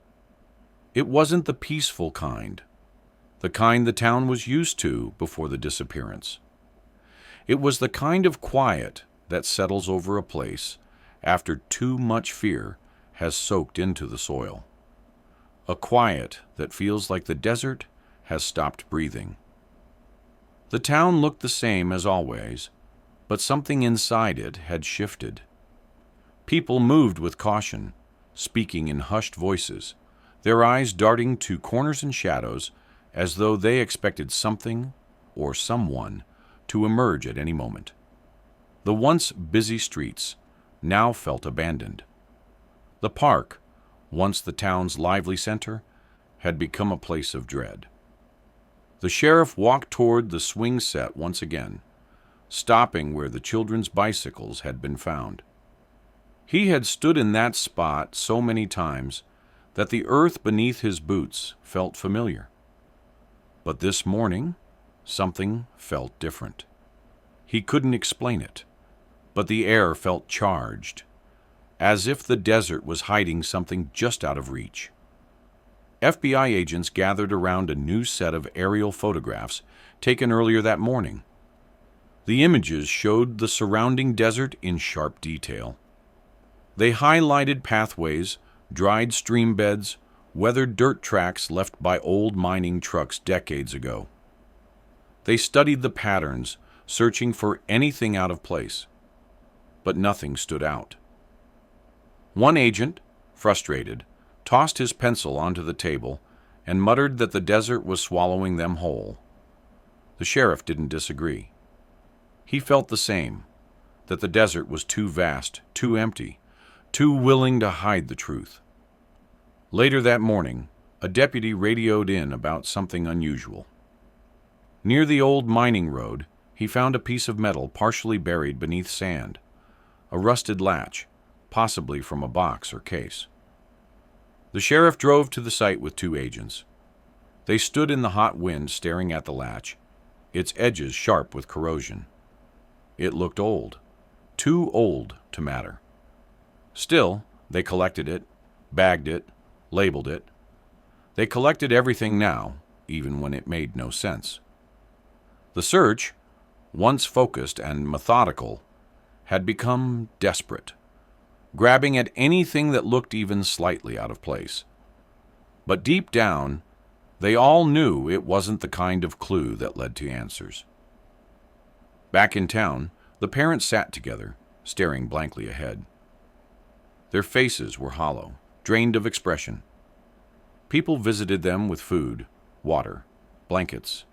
Speaker 1: It wasn't the peaceful kind, the kind the town was used to before the disappearance. It was the kind of quiet that settles over a place after too much fear has soaked into the soil. A quiet that feels like the desert has stopped breathing. The town looked the same as always, but something inside it had shifted. People moved with caution, speaking in hushed voices, their eyes darting to corners and shadows as though they expected something or someone to emerge at any moment. The once busy streets now felt abandoned. The park, once the town's lively center, had become a place of dread. The sheriff walked toward the swing set once again, stopping where the children's bicycles had been found. He had stood in that spot so many times that the earth beneath his boots felt familiar. But this morning, something felt different. He couldn't explain it, but the air felt charged, as if the desert was hiding something just out of reach. FBI agents gathered around a new set of aerial photographs taken earlier that morning. The images showed the surrounding desert in sharp detail. They highlighted pathways, dried stream beds, weathered dirt tracks left by old mining trucks decades ago. They studied the patterns, searching for anything out of place, but nothing stood out. One agent, frustrated, tossed his pencil onto the table and muttered that the desert was swallowing them whole. The sheriff didn't disagree. He felt the same, that the desert was too vast, too empty, too willing to hide the truth. Later that morning, a deputy radioed in about something unusual. Near the old mining road, he found a piece of metal partially buried beneath sand, a rusted latch, possibly from a box or case. The sheriff drove to the site with 2 agents. They stood in the hot wind staring at the latch, its edges sharp with corrosion. It looked old, too old to matter. Still, they collected it, bagged it, labeled it. They collected everything now, even when it made no sense. The search, once focused and methodical, had become desperate, grabbing at anything that looked even slightly out of place. But deep down, they all knew it wasn't the kind of clue that led to answers. Back in town, the parents sat together, staring blankly ahead. Their faces were hollow, drained of expression. People visited them with food, water, blankets,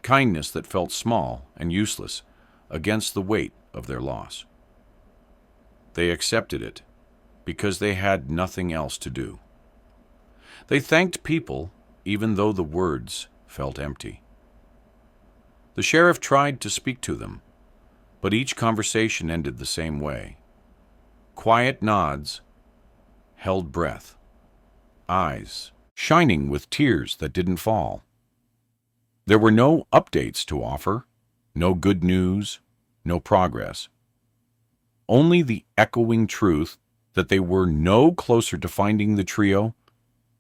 Speaker 1: kindness that felt small and useless against the weight of their loss. They accepted it because they had nothing else to do. They thanked people even though the words felt empty. The sheriff tried to speak to them, but each conversation ended the same way. Quiet nods, held breath, eyes shining with tears that didn't fall. There were no updates to offer, no good news, no progress. Only the echoing truth that they were no closer to finding the trio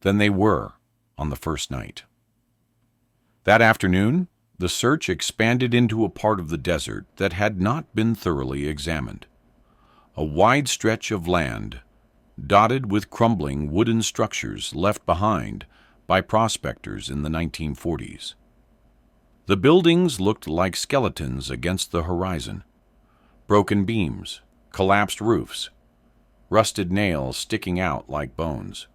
Speaker 1: than they were on the first night. That afternoon, the search expanded into a part of the desert that had not been thoroughly examined. A wide stretch of land, dotted with crumbling wooden structures left behind by prospectors in the 1940s. The buildings looked like skeletons against the horizon. Broken beams, collapsed roofs, rusted nails sticking out like bones.